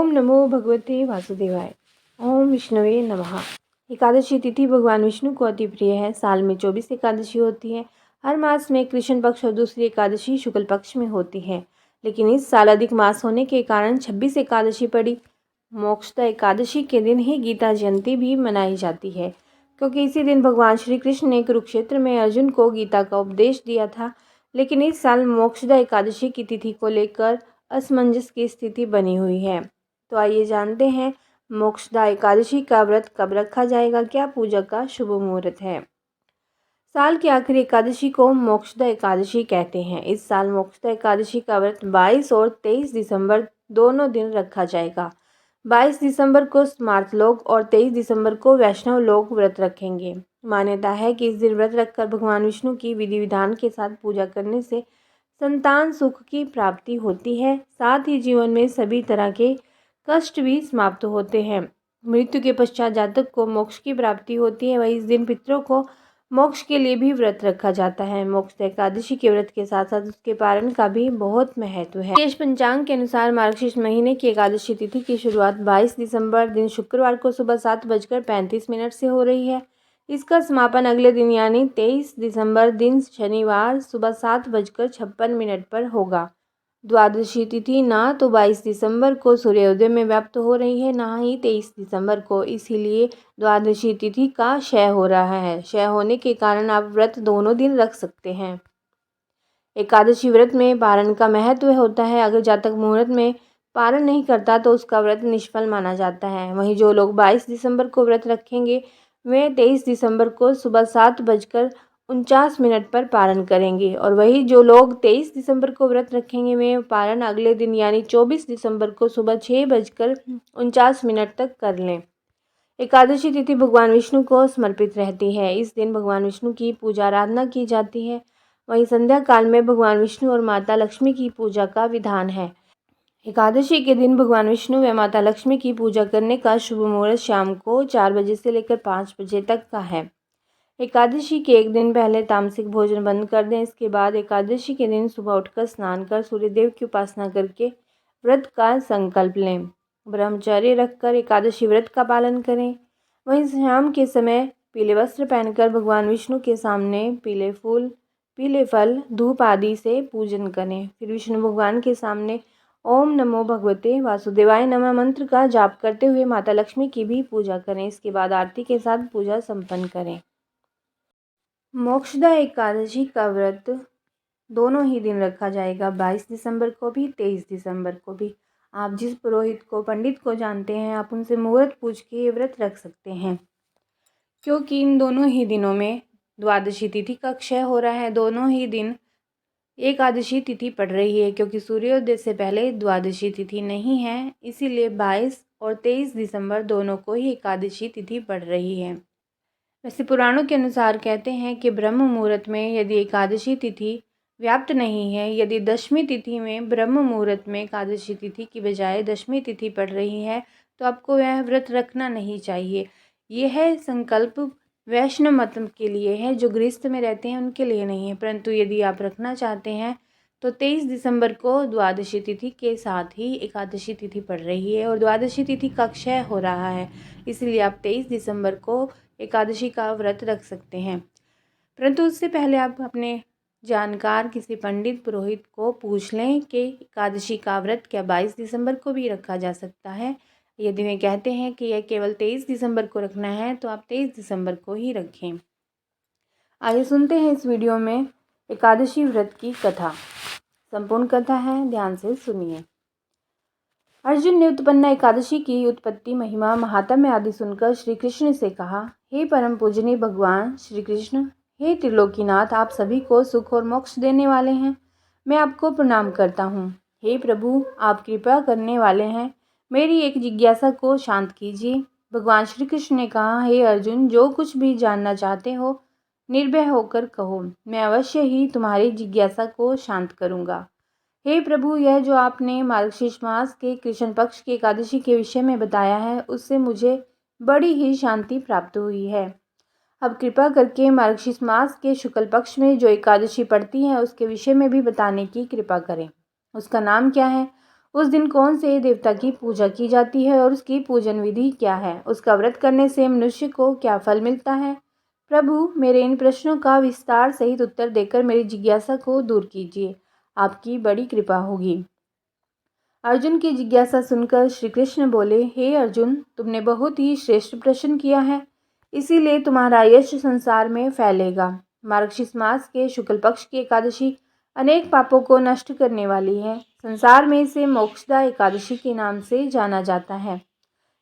ओम नमो भगवते वासुदेवाय। ओम विष्णुवे नमः। एकादशी तिथि भगवान विष्णु को अति प्रिय है। साल में 24 एकादशी होती है। हर मास में कृष्ण पक्ष और दूसरी एकादशी शुक्ल पक्ष में होती है, लेकिन इस साल अधिक मास होने के कारण 26 एकादशी पड़ी। मोक्षदा एकादशी के दिन ही गीता जयंती भी मनाई जाती है, क्योंकि इसी दिन भगवान श्री कृष्ण ने कुरुक्षेत्र में अर्जुन को गीता का उपदेश दिया था। लेकिन इस साल मोक्षदा एकादशी की तिथि को लेकर असमंजस की स्थिति बनी हुई है। तो आइए जानते हैं मोक्षदा एकादशी का व्रत कब रखा जाएगा, क्या पूजा का शुभ मुहूर्त है। साल की आखिरी एकादशी को मोक्षदा एकादशी कहते हैं। इस साल मोक्षदा एकादशी का व्रत 22 और 23 दिसंबर दोनों दिन रखा जाएगा। 22 दिसंबर को स्मार्त लोग और 23 दिसंबर को वैष्णव लोग व्रत रखेंगे। मान्यता है कि इस दिन व्रत रखकर भगवान विष्णु की विधि विधान के साथ पूजा करने से संतान सुख की प्राप्ति होती है, साथ ही जीवन में सभी तरह के कष्ट भी समाप्त होते हैं। मृत्यु के पश्चात जातक को मोक्ष की प्राप्ति होती है। वही इस दिन पितरों को मोक्ष के लिए भी व्रत रखा जाता है। मोक्ष एकादशी के व्रत के साथ साथ उसके पारण का भी बहुत महत्व है। शेष पंचांग के अनुसार मार्गशीर्ष महीने की एकादशी तिथि की शुरुआत 22 दिसंबर दिन शुक्रवार को सुबह 7:35 से हो रही है। इसका समापन अगले दिन यानी 23 दिसंबर दिन शनिवार सुबह 7:56 पर होगा। द्वादशी तिथि ना तो 22 दिसंबर को सूर्योदय में व्याप्त हो रही है, ना ही 23 दिसंबर को, इसीलिए द्वादशी तिथि का क्षय हो रहा है। क्षय होने के कारण आप व्रत दोनों दिन रख सकते हैं। एकादशी व्रत में पारण का महत्व होता है। अगर जातक मुहूर्त में पारण नहीं करता तो उसका व्रत निष्फल माना जाता है। वहीं जो लोग 22 दिसंबर को व्रत रखेंगे वे 23 दिसंबर को सुबह 7:49 पर पारण करेंगे, और वही जो लोग 23 दिसंबर को व्रत रखेंगे वे पारण अगले दिन यानी 24 दिसंबर को सुबह 6:49 तक कर लें। एकादशी तिथि भगवान विष्णु को समर्पित रहती है। इस दिन भगवान विष्णु की पूजा आराधना की जाती है। वहीं संध्या काल में भगवान विष्णु और माता लक्ष्मी की पूजा का विधान है। एकादशी के दिन भगवान विष्णु व माता लक्ष्मी की पूजा करने का शुभ मुहूर्त शाम को 4 बजे से लेकर 5 बजे तक का है। एकादशी के एक दिन पहले तामसिक भोजन बंद कर दें। इसके बाद एकादशी के दिन सुबह उठकर स्नान कर सूर्यदेव की उपासना करके व्रत का संकल्प लें। ब्रह्मचर्य रखकर एकादशी व्रत का पालन करें। वहीं शाम के समय पीले वस्त्र पहनकर भगवान विष्णु के सामने पीले फूल, पीले फल, धूप आदि से पूजन करें। फिर विष्णु भगवान के सामने ओम नमो भगवते वासुदेवाय नमः मंत्र का जाप करते हुए माता लक्ष्मी की भी पूजा करें। इसके बाद आरती के साथ पूजा संपन्न करें। मोक्षदा एकादशी का व्रत दोनों ही दिन रखा जाएगा, 22 दिसंबर को भी 23 दिसंबर को भी। आप जिस पुरोहित को, पंडित को जानते हैं, आप उनसे मुहूर्त पूछ के ये व्रत रख सकते हैं, क्योंकि इन दोनों ही दिनों में द्वादशी तिथि का क्षय हो रहा है। दोनों ही दिन एकादशी तिथि पड़ रही है, क्योंकि सूर्योदय से पहले द्वादशी तिथि नहीं है, इसीलिए 22 और 23 दिसंबर दोनों को ही एकादशी तिथि पड़ रही है। वैसे पुराणों के अनुसार कहते हैं कि ब्रह्म मुहूर्त में यदि एकादशी तिथि व्याप्त नहीं है, यदि दशमी तिथि में ब्रह्म मुहूर्त में एकादशी तिथि की बजाय दशमी तिथि पड़ रही है, तो आपको यह व्रत रखना नहीं चाहिए। यह संकल्प वैष्णव मत के लिए है, जो गृहस्थ में रहते हैं उनके लिए नहीं है। परंतु यदि आप रखना चाहते हैं तो 23 दिसंबर को द्वादशी तिथि के साथ ही एकादशी तिथि पड़ रही है और द्वादशी तिथि का क्षय हो रहा है, इसलिए आप 23 दिसंबर को एकादशी का व्रत रख सकते हैं। परंतु उससे पहले आप अपने जानकार किसी पंडित पुरोहित को पूछ लें कि एकादशी का व्रत क्या 22 दिसंबर को भी रखा जा सकता है। यदि वे कहते हैं कि यह केवल 23 दिसंबर को रखना है तो आप 23 दिसंबर को ही रखें। आइए सुनते हैं इस वीडियो में एकादशी व्रत की कथा। संपूर्ण कथा है, ध्यान से सुनिए। अर्जुन ने उत्पन्ना एकादशी की उत्पत्ति, महिमा, महात्म्य आदि सुनकर श्री कृष्ण से कहा, हे परम पूजनीय भगवान श्री कृष्ण, हे त्रिलोकीनाथ, आप सभी को सुख और मोक्ष देने वाले हैं, मैं आपको प्रणाम करता हूँ। हे प्रभु, आप कृपा करने वाले हैं, मेरी एक जिज्ञासा को शांत कीजिए। भगवान श्री कृष्ण ने कहा, हे अर्जुन, जो कुछ भी जानना चाहते हो निर्भय होकर कहो, मैं अवश्य ही तुम्हारी जिज्ञासा को शांत करूँगा। हे प्रभु, यह जो आपने मार्गशीर्ष मास के कृष्ण पक्ष की एकादशी के विषय में बताया है, उससे मुझे बड़ी ही शांति प्राप्त हुई है। अब कृपा करके मार्गशीर्ष मास के शुक्ल पक्ष में जो एकादशी पड़ती है उसके विषय में भी बताने की कृपा करें। उसका नाम क्या है, उस दिन कौन से देवता की पूजा की जाती है और उसकी पूजन विधि क्या है? उसका व्रत करने से मनुष्य को क्या फल मिलता है? प्रभु, मेरे इन प्रश्नों का विस्तार सहित उत्तर देकर मेरी जिज्ञासा को दूर कीजिए। आपकी बड़ी कृपा होगी। अर्जुन की जिज्ञासा सुनकर श्री कृष्ण बोले, हे अर्जुन, तुमने बहुत ही श्रेष्ठ प्रश्न किया है, इसीलिए तुम्हारा यश संसार में फैलेगा। मार्गशीर्ष मास के शुक्ल पक्ष की एकादशी अनेक पापों को नष्ट करने वाली है। संसार में इसे मोक्षदा एकादशी के नाम से जाना जाता है।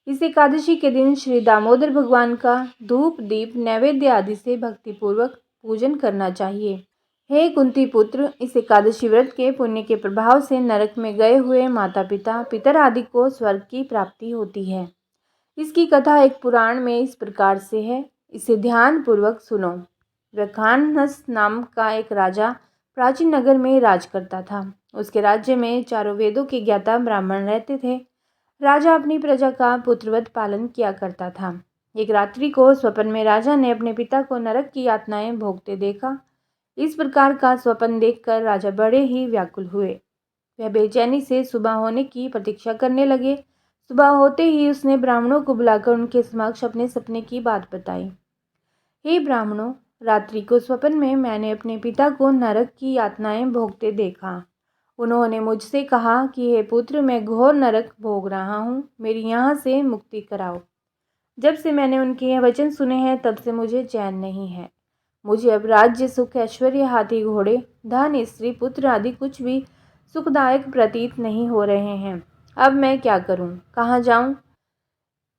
इस एकादशी के दिन श्री दामोदर भगवान का धूप दीप नैवेद्य आदि से भक्तिपूर्वक पूजन करना चाहिए। हे कुंती पुत्र, इस एकादशी व्रत के पुण्य के प्रभाव से नरक में गए हुए माता पिता पितर आदि को स्वर्ग की प्राप्ति होती है। इसकी कथा एक पुराण में इस प्रकार से है, इसे ध्यान पूर्वक सुनो। व्याखानस नाम का एक राजा प्राचीन नगर में राज करता था। उसके राज्य में चारों वेदों के ज्ञाता ब्राह्मण रहते थे। राजा अपनी प्रजा का पुत्रवत पालन किया करता था। एक रात्रि को स्वप्न में राजा ने अपने पिता को नरक की यातनाएं भोगते देखा। इस प्रकार का स्वप्न देखकर राजा बड़े ही व्याकुल हुए। वह बेचैनी से सुबह होने की प्रतीक्षा करने लगे। सुबह होते ही उसने ब्राह्मणों को बुलाकर उनके समक्ष अपने सपने की बात बताई। हे ब्राह्मणों, रात्रि को स्वप्न में मैंने अपने पिता को नरक की यातनाएं भोगते देखा। उन्होंने मुझसे कहा कि हे पुत्र, मैं घोर नरक भोग रहा हूँ, मेरी यहाँ से मुक्ति कराओ। जब से मैंने उनके यह वचन सुने हैं तब से मुझे चैन नहीं है। मुझे अब राज्य सुख ऐश्वर्य हाथी घोड़े धन स्त्री पुत्र आदि कुछ भी सुखदायक प्रतीत नहीं हो रहे हैं। अब मैं क्या करूं? कहाँ जाऊं?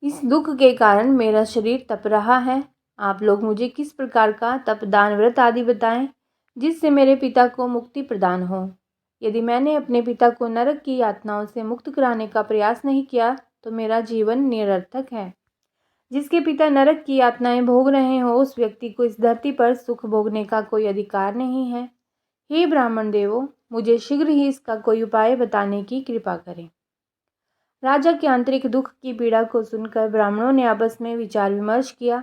इस दुख के कारण मेरा शरीर तप रहा है। आप लोग मुझे किस प्रकार का तप दान व्रत आदि बताएं जिससे मेरे पिता को मुक्ति प्रदान हो। यदि मैंने अपने पिता को नरक की यातनाओं से मुक्त कराने का प्रयास नहीं किया तो मेरा जीवन निरर्थक है। जिसके पिता नरक की यातनाएं भोग रहे हो उस व्यक्ति को इस धरती पर सुख भोगने का कोई अधिकार नहीं है। हे ब्राह्मण देवों, मुझे शीघ्र ही इसका कोई उपाय बताने की कृपा करें। राजा के आंतरिक दुख की पीड़ा को सुनकर ब्राह्मणों ने आपस में विचार विमर्श किया।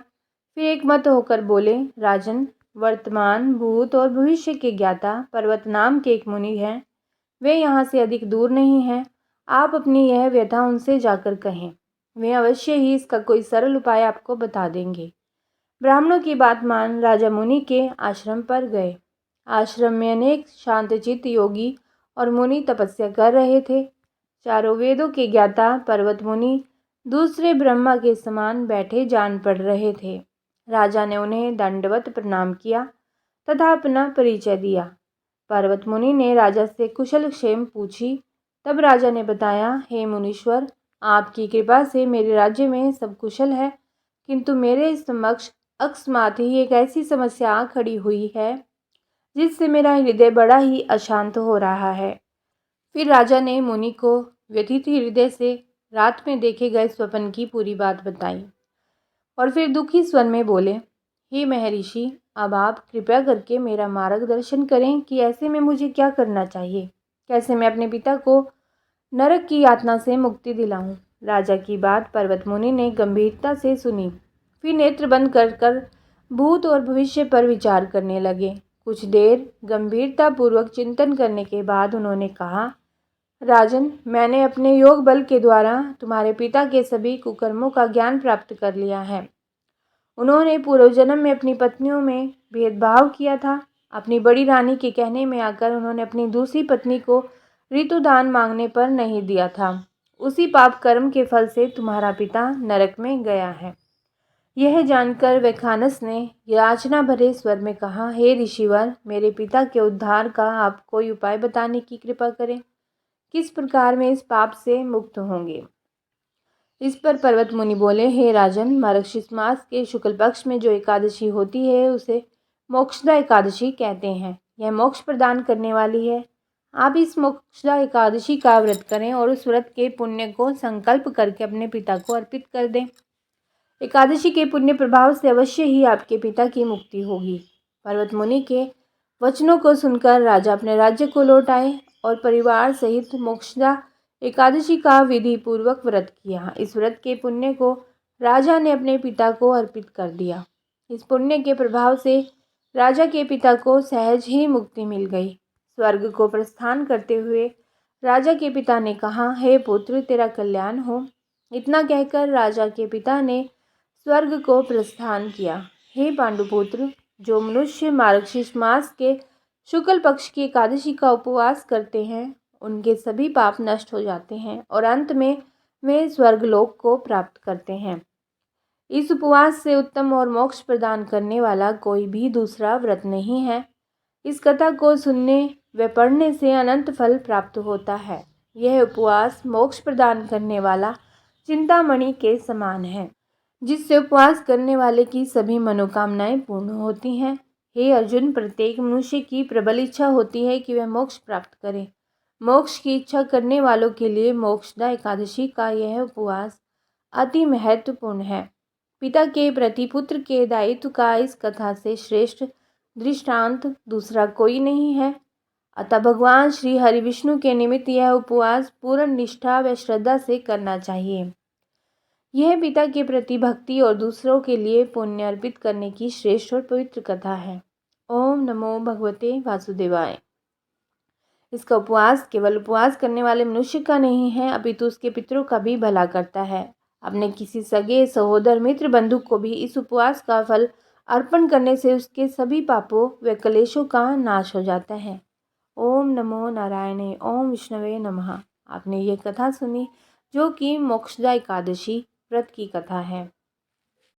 फिर एक मत होकर बोले, राजन, वर्तमान भूत और भविष्य के ज्ञाता पर्वत नाम के एक मुनि हैं। वे यहाँ से अधिक दूर नहीं हैं। आप अपनी यह व्यथा उनसे जाकर कहें, वे अवश्य ही इसका कोई सरल उपाय आपको बता देंगे। ब्राह्मणों की बात मान राजा मुनि के आश्रम पर गए। आश्रम में अनेक शांतचित्त योगी और मुनि तपस्या कर रहे थे। चारों वेदों के ज्ञाता पर्वत मुनि दूसरे ब्रह्मा के समान बैठे जान पड़ रहे थे। राजा ने उन्हें दंडवत प्रणाम किया तथा अपना परिचय दिया। पर्वत मुनि ने राजा से कुशल क्षेम पूछी। तब राजा ने बताया, हे मुनीश्वर, आपकी कृपा से मेरे राज्य में सब कुशल है, किंतु मेरे समक्ष अकस्मात ही एक ऐसी समस्या आ खड़ी हुई है जिससे मेरा हृदय बड़ा ही अशांत हो रहा है। फिर राजा ने मुनि को व्यथित हृदय से रात में देखे गए स्वप्न की पूरी बात बताई और फिर दुखी स्वर में बोले, हे महर्षि, अब आप कृपया करके मेरा मार्गदर्शन करें कि ऐसे में मुझे क्या करना चाहिए, कैसे मैं अपने पिता को नरक की यातना से मुक्ति दिलाऊं। राजा की बात पर्वत मुनि ने गंभीरता से सुनी। फिर नेत्र बंद कर भूत और भविष्य पर विचार करने लगे। कुछ देर गंभीरता पूर्वक चिंतन करने के बाद उन्होंने कहा, राजन, मैंने अपने योग बल के द्वारा तुम्हारे पिता के सभी कुकर्मों का ज्ञान प्राप्त कर लिया है। उन्होंने पूर्व जन्म में अपनी पत्नियों में भेदभाव किया था। अपनी बड़ी रानी के कहने में आकर उन्होंने अपनी दूसरी पत्नी को ऋतुदान मांगने पर नहीं दिया था। उसी पाप कर्म के फल से तुम्हारा पिता नरक में गया है। यह जानकर व्याखानस ने याचना भरे स्वर में कहा, हे ऋषिवर, मेरे पिता के उद्धार का आप कोई उपाय बताने की कृपा करें। किस प्रकार में इस पाप से मुक्त होंगे? इस पर पर्वत मुनि बोले, हे राजन, मार्गशीर्ष मास के शुक्ल पक्ष में जो एकादशी होती है उसे मोक्षदा एकादशी कहते हैं। यह मोक्ष प्रदान करने वाली है। आप इस मोक्षदा एकादशी का व्रत करें और उस व्रत के पुण्य को संकल्प करके अपने पिता को अर्पित कर दें। एकादशी के पुण्य प्रभाव से अवश्य ही आपके पिता की मुक्ति होगी। पर्वत मुनि के वचनों को सुनकर राजा अपने राज्य को लौट आए और परिवार सहित मोक्षदा एकादशी का विधि पूर्वक व्रत किया। इस व्रत के पुण्य को राजा ने अपने पिता को अर्पित कर दिया। इस पुण्य के प्रभाव से राजा के पिता को सहज ही मुक्ति मिल गई। स्वर्ग को प्रस्थान करते हुए राजा के पिता ने कहा, हे पुत्र, तेरा कल्याण हो। इतना कहकर राजा के पिता ने स्वर्ग को प्रस्थान किया। हे पांडुपुत्र, जो मनुष्य मार्गशीर्ष मास के शुक्ल पक्ष की एकादशी का उपवास करते हैं, उनके सभी पाप नष्ट हो जाते हैं और अंत में वे स्वर्गलोक को प्राप्त करते हैं। इस उपवास से उत्तम और मोक्ष प्रदान करने वाला कोई भी दूसरा व्रत नहीं है। इस कथा को सुनने व पढ़ने से अनंत फल प्राप्त होता है। यह उपवास मोक्ष प्रदान करने वाला चिंतामणि के समान है, जिससे उपवास करने वाले की सभी मनोकामनाएं पूर्ण होती हैं। हे अर्जुन, प्रत्येक मनुष्य की प्रबल इच्छा होती है कि वह मोक्ष प्राप्त करे। मोक्ष की इच्छा करने वालों के लिए मोक्षदा एकादशी का यह उपवास अति महत्वपूर्ण है। पिता के प्रति पुत्र के दायित्व का इस कथा से श्रेष्ठ दृष्टांत दूसरा कोई नहीं है। अतः भगवान श्री हरि विष्णु के निमित्त यह उपवास पूर्ण निष्ठा व श्रद्धा से करना चाहिए। यह पिता के प्रति भक्ति और दूसरों के लिए पुण्य अर्पित करने की श्रेष्ठ और पवित्र कथा है। ओम नमो भगवते वासुदेवाय। इसका उपवास केवल उपवास करने वाले मनुष्य का नहीं है, अपितु उसके पितरों का भी भला करता है। अपने किसी सगे, सहोदर, मित्र, बंधु को भी इस उपवास का फल अर्पण करने से उसके सभी पापों व क्लेशों का नाश हो जाता है। ओम नमो नारायणे। ओम विष्णवे नमः। आपने ये कथा सुनी, जो कि मोक्षदा एकादशी व्रत की कथा है।